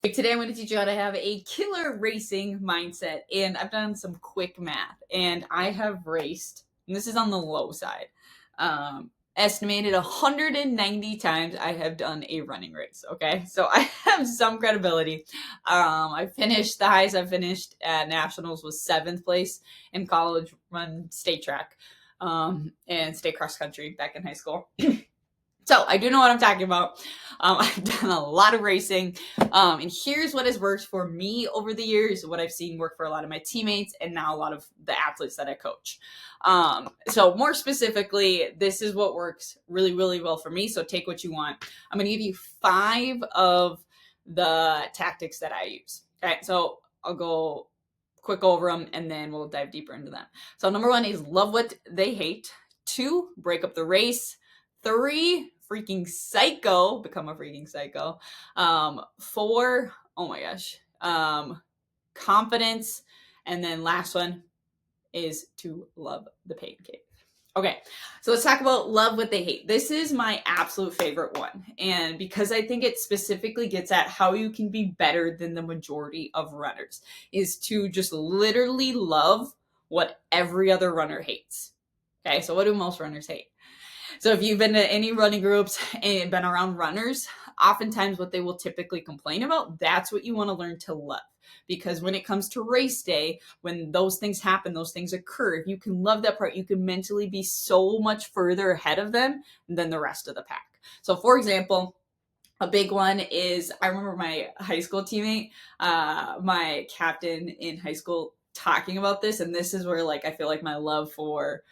Today I'm going to teach you how to have a killer racing mindset, and I've done some quick math, and I have raced, and this is on the low side, estimated 190 times I have done a running race. Okay, so I have some credibility. I finished the highest I've finished at nationals was 7th place in college run state track, and state cross country back in high school. So I do know what I'm talking about. I've done a lot of racing, and here's what has worked for me over the years, what I've seen work for a lot of my teammates, and now a lot of the athletes that I coach. So more specifically, this is what works really, really well for me. So take what you want. I'm going to give you 5 of the tactics that I use. Okay, so I'll go quick over them, and then we'll dive deeper into them. So number 1 is love what they hate. 2, break up the race. 3, freaking psycho, become a freaking psycho. 4, oh my gosh, confidence. And then last one is to love the pain cave. Okay, so let's talk about love what they hate. This is my absolute favorite one. And because I think it specifically gets at how you can be better than the majority of runners, is to just literally love what every other runner hates. Okay, so what do most runners hate? So if you've been to any running groups and been around runners, oftentimes what they will typically complain about, that's what you want to learn to love. Because when it comes to race day, when those things happen, those things occur, if you can love that part, you can mentally be so much further ahead of them than the rest of the pack. So for example, a big one is, I remember my high school teammate, my captain in high school, talking about this. And this is where like I feel like my love for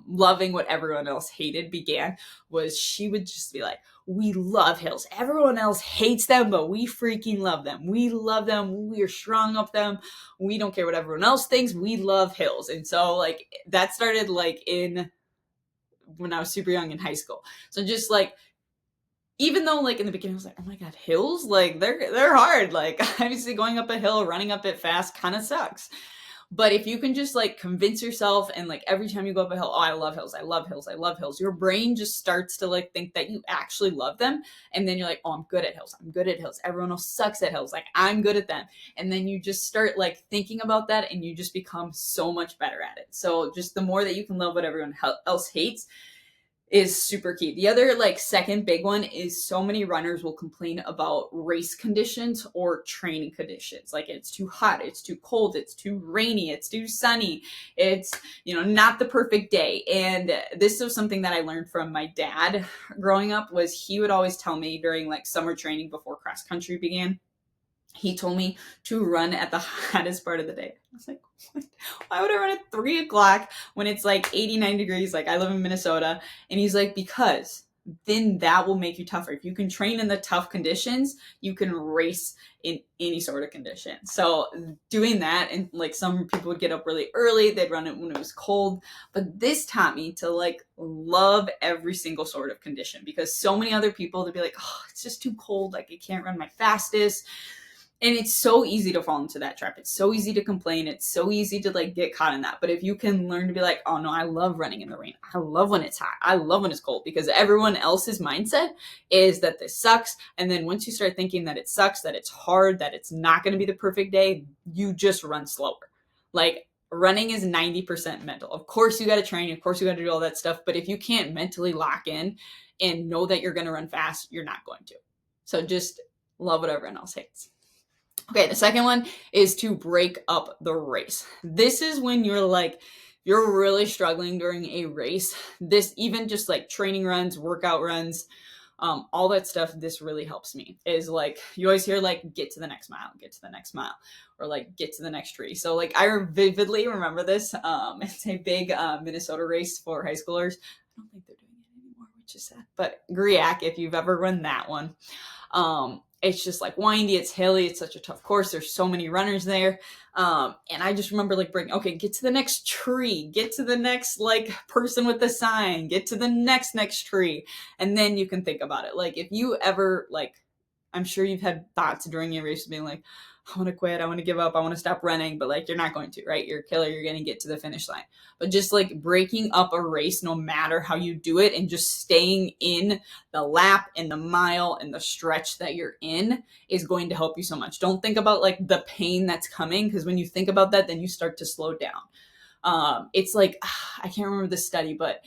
loving what everyone else hated began. Was she would just be like, we love hills, everyone else hates them, but we freaking love them, we love them, we're strong up them, we don't care what everyone else thinks, we love hills. And so like that started like in when I was super young in high school. So just like, even though like in the beginning I was like, oh my god, hills, like they're hard, like obviously going up a hill, running up it fast kind of sucks. But if you can just like convince yourself, and like every time you go up a hill, oh, I love hills, I love hills, I love hills, your brain just starts to like think that you actually love them. And then you're like, oh, I'm good at hills, I'm good at hills, everyone else sucks at hills, like I'm good at them. And then you just start like thinking about that, and you just become so much better at it. So just the more that you can love what everyone else hates is super key. The other like second big one is, so many runners will complain about race conditions or training conditions. Like it's too hot, it's too cold, it's too rainy, it's too sunny, it's, not the perfect day. And this was something that I learned from my dad growing up. Was he would always tell me during like summer training before cross country began, he told me to run at the hottest part of the day. I was like, what? Why would I run at 3 o'clock when it's like 89 degrees? Like I live in Minnesota. And he's like, because then that will make you tougher. If you can train in the tough conditions, you can race in any sort of condition. So doing that, and like some people would get up really early, they'd run it when it was cold. But this taught me to like love every single sort of condition, because so many other people, they'd be like, oh, it's just too cold, like I can't run my fastest. And it's so easy to fall into that trap. It's so easy to complain. It's so easy to like get caught in that. But if you can learn to be like, oh no, I love running in the rain, I love when it's hot, I love when it's cold, because everyone else's mindset is that this sucks. And then once you start thinking that it sucks, that it's hard, that it's not going to be the perfect day, you just run slower. Like running is 90% mental. Of course you got to train, of course you got to do all that stuff, but if you can't mentally lock in and know that you're going to run fast, you're not going to. So just love what everyone else hates. Okay, the second one is to break up the race. This is when you're really struggling during a race. This, even just like training runs, workout runs, all that stuff, this really helps me. Is like, you always hear like, get to the next mile, get to the next mile, or like get to the next tree. So like I vividly remember this. It's a big Minnesota race for high schoolers. I don't think they're doing it anymore, which is sad. But GRIAC, if you've ever run that one, it's just like windy, it's hilly, it's such a tough course, there's so many runners there. And I just remember like okay, get to the next tree, get to the next like person with the sign, get to the next tree. And then you can think about it. Like if you ever like I'm sure you've had thoughts during your race being like, I want to quit, I want to give up, I want to stop running, but like you're not going to, right? You're a killer, you're going to get to the finish line. But just like breaking up a race, no matter how you do it, and just staying in the lap and the mile and the stretch that you're in is going to help you so much. Don't think about like the pain that's coming, because when you think about that, then you start to slow down. It's like, I can't remember the study, but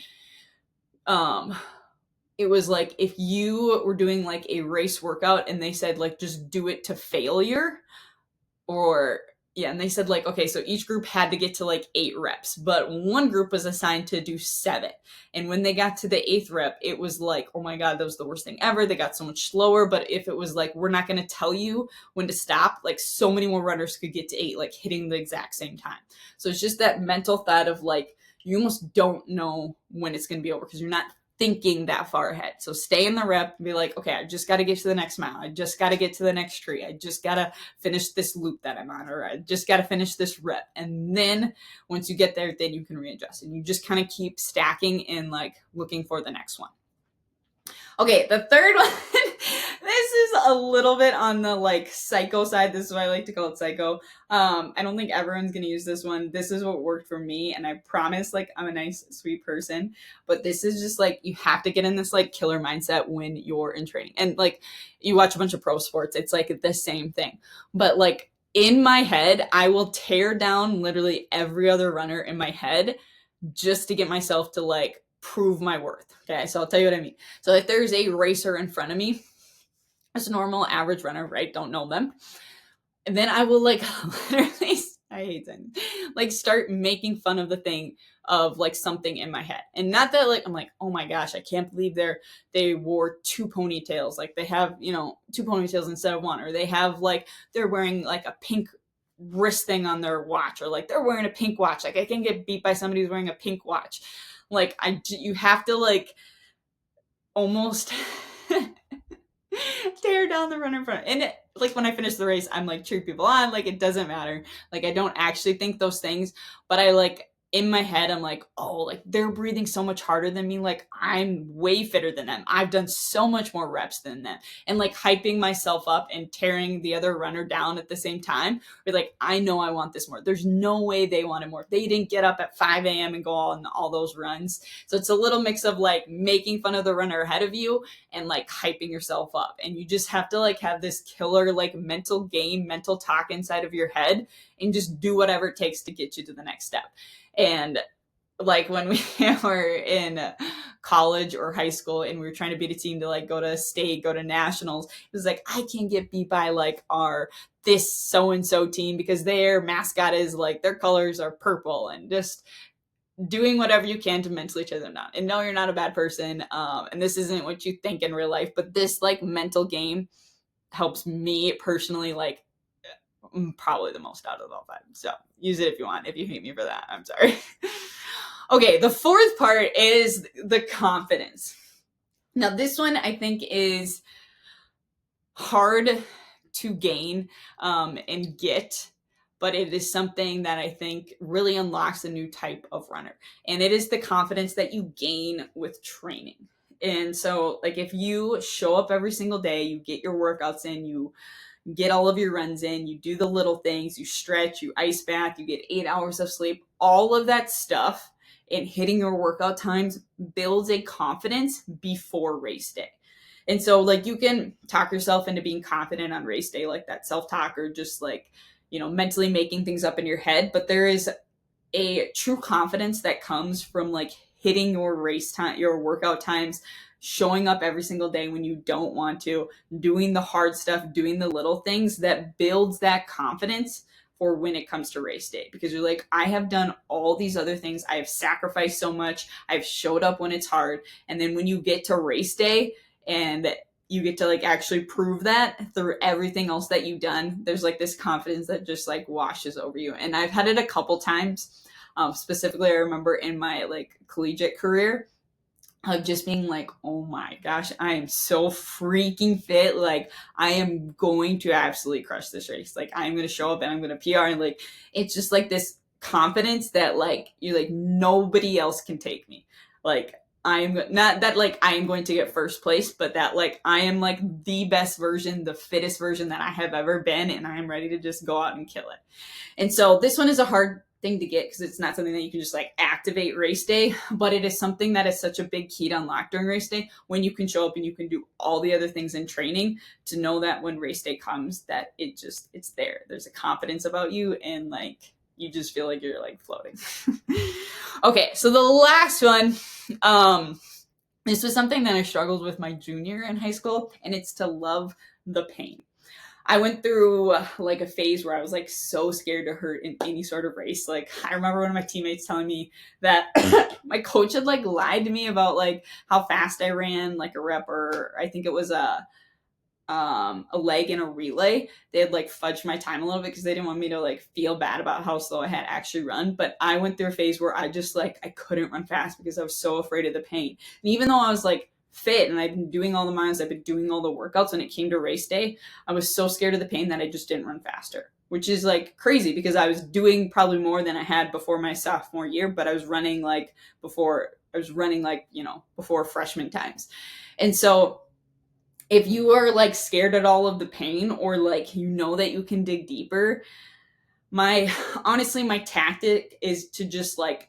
it was like if you were doing like a race workout and they said like just do it to failure, or yeah, and they said like, okay, so each group had to get to like 8 reps, but one group was assigned to do 7. And when they got to the 8th rep, it was like, oh my God, that was the worst thing ever. They got so much slower. But if it was like, we're not going to tell you when to stop, like so many more runners could get to 8, like hitting the exact same time. So it's just that mental thought of like, you almost don't know when it's going to be over because you're not thinking that far ahead. So stay in the rep and be like, okay, I just got to get to the next mile. I just got to get to the next tree. I just got to finish this loop that I'm on, or I just got to finish this rep. And then once you get there, then you can readjust, and you just kind of keep stacking and like looking for the next one. Okay, the third one, this is a little bit on the like psycho side. This is why I like to call it psycho. I don't think everyone's gonna use this one. This is what worked for me, and I promise like I'm a nice, sweet person, but this is just like you have to get in this like killer mindset when you're in training. And like you watch a bunch of pro sports, it's like the same thing. But like in my head, I will tear down literally every other runner in my head just to get myself to like prove my worth. Okay, so I'll tell you what I mean. So if there's a racer in front of me, it's a normal average runner, right? Don't know them. And then I will like literally, I hate that, like start making fun of the thing of like something in my head. And not that like, I'm like, oh my gosh, I can't believe they wore 2 ponytails. Like they have, 2 ponytails instead of 1, or they have like, they're wearing like a pink wrist thing on their watch, or like they're wearing a pink watch. Like I can get beat by somebody who's wearing a pink watch. Like you have to like almost tear down the runner in front. And like when I finish the race, I'm like cheer people on. Like it doesn't matter. Like I don't actually think those things, but I like in my head, I'm like, oh, like they're breathing so much harder than me. Like I'm way fitter than them. I've done so much more reps than them. And like hyping myself up and tearing the other runner down at the same time. But like, I know I want this more. There's no way they wanted more. They didn't get up at 5 a.m. and go on all those runs. So it's a little mix of like making fun of the runner ahead of you and like hyping yourself up. And you just have to like have this killer like mental game, mental talk inside of your head, and just do whatever it takes to get you to the next step. And like when we were in college or high school and we were trying to beat a team to like go to state, go to nationals, it was like, I can't get beat by like this so-and-so team because their mascot is like, their colors are purple, and just doing whatever you can to mentally tear them down. And no, you're not a bad person. And this isn't what you think in real life, but this like mental game helps me personally, like probably the most out of all 5. So use it if you want. If you hate me for that, I'm sorry. Okay, the fourth part is the confidence. Now this one I think is hard to gain and get, but it is something that I think really unlocks a new type of runner. And it is the confidence that you gain with training. And so like if you show up every single day, you get your workouts in, you get all of your runs in, you do the little things, you stretch, you ice bath, you get 8 hours of sleep, all of that stuff, and hitting your workout times builds a confidence before race day. And so like you can talk yourself into being confident on race day, like that self-talk, or just like, mentally making things up in your head. But there is a true confidence that comes from like hitting your race time, your workout times, showing up every single day when you don't want to, doing the hard stuff, doing the little things that builds that confidence for when it comes to race day. Because you're like, I have done all these other things. I have sacrificed so much. I've showed up when it's hard. And then when you get to race day and you get to like actually prove that through everything else that you've done, there's like this confidence that just like washes over you. And I've had it a couple times. Specifically, I remember in my like collegiate career, of just being like, oh my gosh, I am so freaking fit. Like I am going to absolutely crush this race. Like I'm going to show up and I'm going to PR. And like, it's just like this confidence that like, you're like, nobody else can take me. Like I'm not that like I am going to get first place, but that like I am like the best version, the fittest version that I have ever been, and I am ready to just go out and kill it. And so this one is a hard thing to get because it's not something that you can just like activate race day, but it is something that is such a big key to unlock during race day when you can show up and you can do all the other things in training to know that when race day comes that it's there. There's a confidence about you and like you just feel like you're like floating. Okay, so the last one, this was something that I struggled with my junior in high school, and it's to love the pain. I went through like a phase where I was like so scared to hurt in any sort of race. Like I remember one of my teammates telling me that my coach had like lied to me about like how fast I ran, like a rep, or I think it was a leg in a relay. They had like fudged my time a little bit because they didn't want me to like feel bad about how slow I had actually run. But I went through a phase where I just like I couldn't run fast because I was so afraid of the pain. And even though I was like fit and I've been doing all the miles, I've been doing all the workouts, when it came to race day, I was so scared of the pain that I just didn't run faster, which is like crazy because I was doing probably more than I had before my sophomore year, but I was running like before freshman times. And so if you are like scared at all of the pain or like you know that you can dig deeper, my tactic is to just like,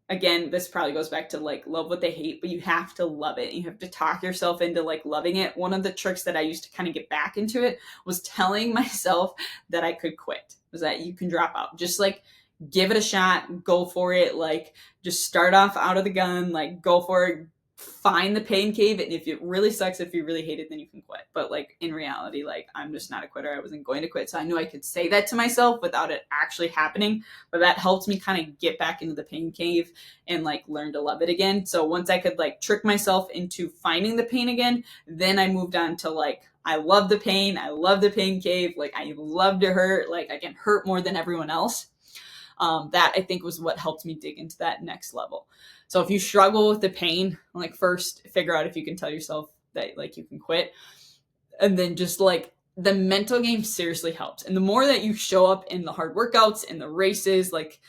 again, this probably goes back to like love what they hate, but you have to love it. You have to talk yourself into like loving it. One of the tricks that I used to kind of get back into it was telling myself that I could quit, was that you can drop out. Just like give it a shot, go for it. Like just start off out of the gun, like go for it, find the pain cave. And if it really sucks, if you really hate it, then you can quit. But like in reality, like I'm just not a quitter. I wasn't going to quit. So I knew I could say that to myself without it actually happening. But that helped me kind of get back into the pain cave and like learn to love it again. So once I could like trick myself into finding the pain again, then I moved on to like, I love the pain. I love the pain cave. Like I love to hurt. Like I can hurt more than everyone else. That I think was what helped me dig into that next level. So if you struggle with the pain, like first figure out if you can tell yourself that like you can quit. And then just like the mental game seriously helps. And the more that you show up in the hard workouts, in the races, like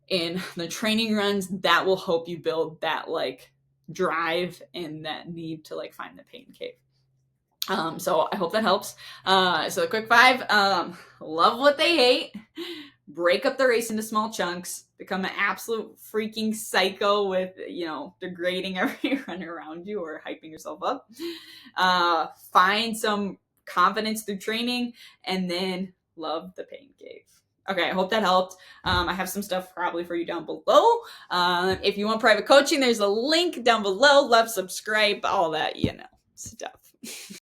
in the training runs, that will help you build that like drive and that need to like find the pain cave. So I hope that helps. So the quick 5, love what they hate, break up the race into small chunks, become an absolute freaking psycho with, degrading every runner around you or hyping yourself up. Find some confidence through training, and then love the pain cave. Okay, I hope that helped. I have some stuff probably for you down below. If you want private coaching, there's a link down below. Love, subscribe, all that, stuff.